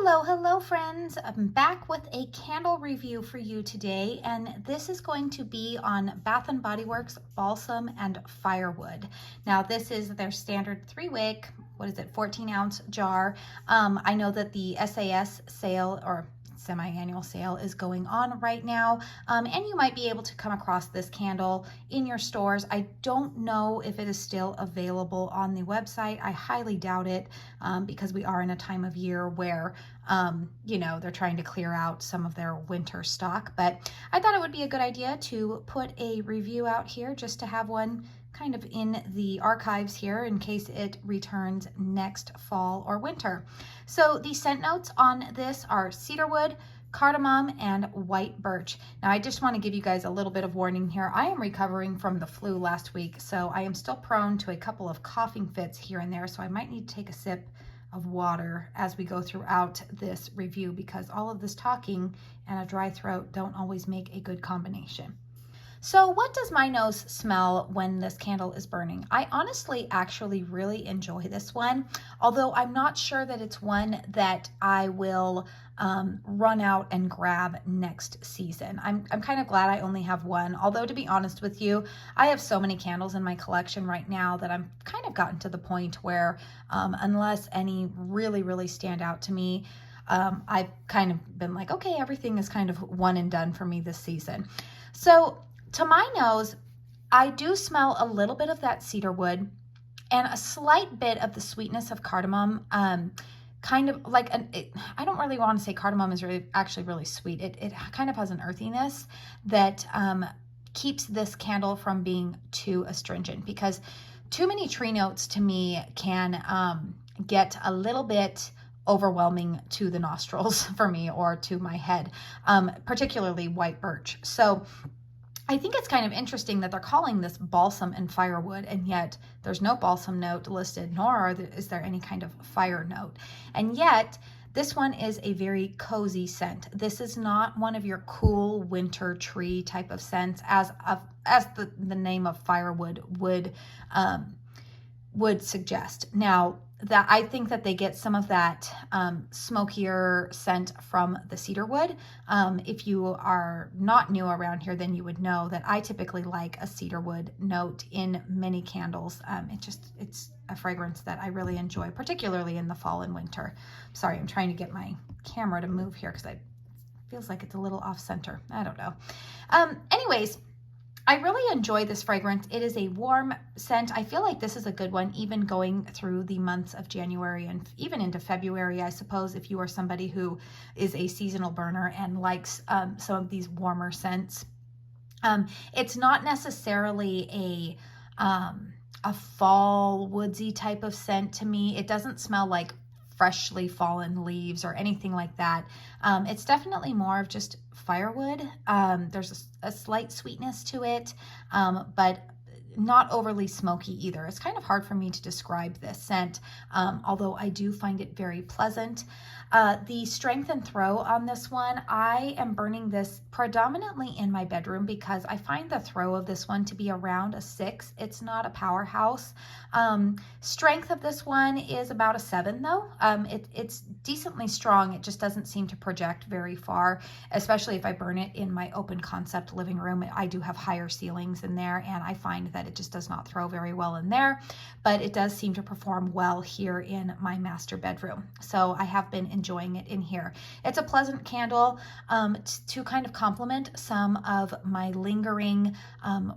Hello friends. I'm back with a candle review for you today, and this is going to be on Bath & Body Works Balsam and Firewood. Now this is their standard 3-wick, 14-ounce jar. I know that the SAS sale or semi-annual sale is going on right now, and you might be able to come across this candle in your stores. I don't know if it is still available on the website. I highly doubt it, because we are in a time of year where you know, they're trying to clear out some of their winter stock, but I thought it would be a good idea to put a review out here just to have one kind of in the archives here in case it returns next fall or winter. So the scent notes on this are cedarwood, cardamom, and white birch. Now I just want to give you guys a little bit of warning here. I am recovering from the flu last week, so I am still prone to a couple of coughing fits here and there, so I might need to take a sip of water as we go throughout this review, because all of this talking and a dry throat don't always make a good combination. So what does my nose smell when this candle is burning? I honestly actually really enjoy this one, although I'm not sure that it's one that I will run out and grab next season. I'm kind of glad I only have one, although to be honest with you, I have so many candles in my collection right now that I'm kind of gotten to the point where unless any really stand out to me, I've kind of been like, okay, everything is kind of one and done for me this season. So to my nose, I do smell a little bit of that cedarwood and a slight bit of the sweetness of cardamom. Kind of like I don't really want to say cardamom is actually really sweet. It kind of has an earthiness that keeps this candle from being too astringent, because too many tree notes to me can get a little bit overwhelming to the nostrils for me, or to my head, particularly white birch. So I think it's kind of interesting that they're calling this balsam and firewood, and yet there's no balsam note listed, nor is there any kind of fire note. And yet this one is a very cozy scent. This is not one of your cool winter tree type of scents, as the name of firewood would suggest. Now, that I think that they get some of that smokier scent from the cedarwood. If you are not new around here, then you would know that I typically like a cedarwood note in many candles. It's a fragrance that I really enjoy, particularly in the fall and winter. Sorry, I'm trying to get my camera to move here because it feels like it's a little off center. I don't know. Anyways, I really enjoy this fragrance. It is a warm scent. I feel like this is a good one even going through the months of January and even into February, I suppose, if you are somebody who is a seasonal burner and likes some of these warmer scents. It's not necessarily a fall woodsy type of scent to me. It doesn't smell like freshly fallen leaves or anything like that. It's definitely more of just firewood. There's a slight sweetness to it, but not overly smoky either. It's kind of hard for me to describe this scent, although I do find it very pleasant. The strength and throw on this one, I am burning this predominantly in my bedroom because I find the throw of this one to be around a 6. It's not a powerhouse. Strength of this one is about a 7 though. It's decently strong. It just doesn't seem to project very far, especially if I burn it in my open concept living room. I do have higher ceilings in there, and I find that it just does not throw very well in there, but it does seem to perform well here in my master bedroom. So I have been enjoying it in here. It's a pleasant candle to kind of complement some of my lingering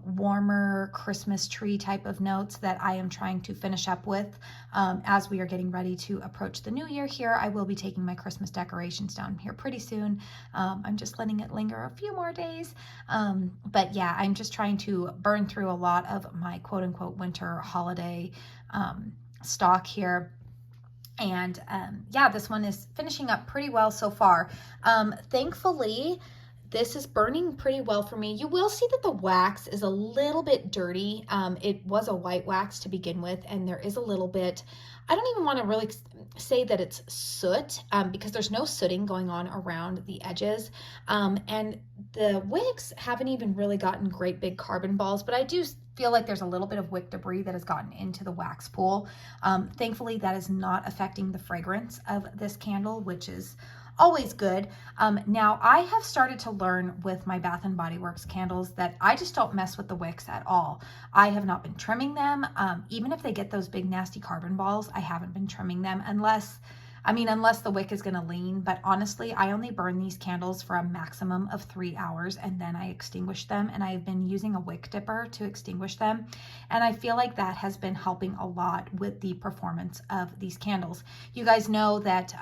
warmer Christmas tree type of notes that I am trying to finish up with as we are getting ready to approach the new year here. I will be taking my Christmas decorations down here pretty soon. I'm just letting it linger a few more days, but yeah, I'm just trying to burn through a lot of my quote-unquote winter holiday stock here. And yeah, this one is finishing up pretty well so far. Thankfully, this is burning pretty well for me. You will see that the wax is a little bit dirty. It was a white wax to begin with, and there is a little bit, I don't even want to really say that it's soot, because there's no sooting going on around the edges. And the wicks haven't even really gotten great big carbon balls, but I do feel like there's a little bit of wick debris that has gotten into the wax pool. Thankfully, that is not affecting the fragrance of this candle, which is always good. Now, I have started to learn with my Bath & Body Works candles that I just don't mess with the wicks at all. I have not been trimming them. Even if they get those big nasty carbon balls, I haven't been trimming them unless the wick is going to lean. But honestly, I only burn these candles for a maximum of 3 hours and then I extinguish them. And I've been using a wick dipper to extinguish them. And I feel like that has been helping a lot with the performance of these candles. You guys know that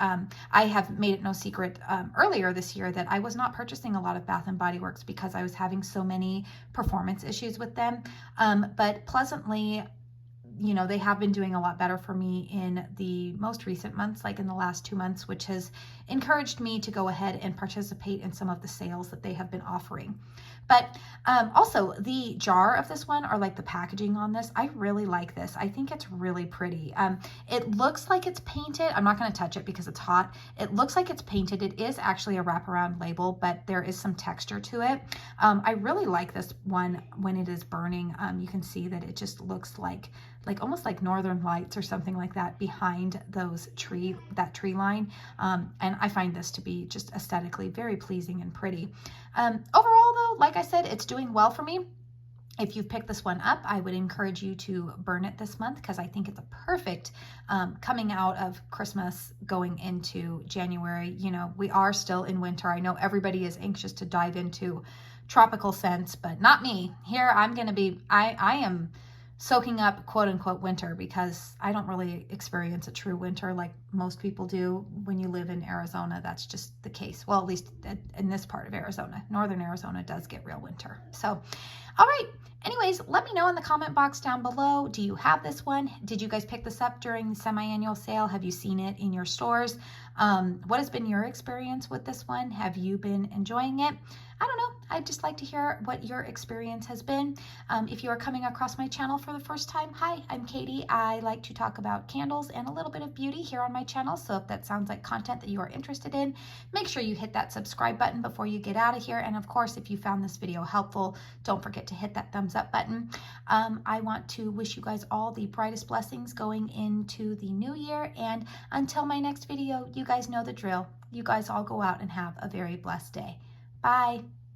I have made it no secret earlier this year that I was not purchasing a lot of Bath & Body Works because I was having so many performance issues with them. But pleasantly, you know, they have been doing a lot better for me in the most recent months, like in the last 2 months, which has encouraged me to go ahead and participate in some of the sales that they have been offering. But also the jar of this one, or like the packaging on this, I really like this. I think it's really pretty. It looks like it's painted. I'm not going to touch it because it's hot. It looks like it's painted. It is actually a wraparound label, but there is some texture to it. I really like this one when it is burning. You can see that it just looks like almost like northern lights or something like that behind that tree line. And I find this to be just aesthetically very pleasing and pretty. Overall though, like I said, it's doing well for me. If you've picked this one up, I would encourage you to burn it this month because I think it's a perfect coming out of Christmas going into January. You know, we are still in winter. I know everybody is anxious to dive into tropical scents, but not me. Here I'm going to be, I am soaking up quote unquote winter because I don't really experience a true winter like most people do. When you live in Arizona, that's just the case. Well, at least in this part of Arizona. Northern Arizona does get real winter. So, all right. Anyways, let me know in the comment box down below. Do you have this one? Did you guys pick this up during the semi-annual sale? Have you seen it in your stores? What has been your experience with this one? Have you been enjoying it? I don't know. I'd just like to hear what your experience has been. If you are coming across my channel for the first time, hi, I'm Katie. I like to talk about candles and a little bit of beauty here on my channel. So if that sounds like content that you are interested in, make sure you hit that subscribe button before you get out of here. And of course, if you found this video helpful, don't forget to hit that thumbs up button. I want to wish you guys all the brightest blessings going into the new year. And until my next video, you guys know the drill. You guys all go out and have a very blessed day. Bye.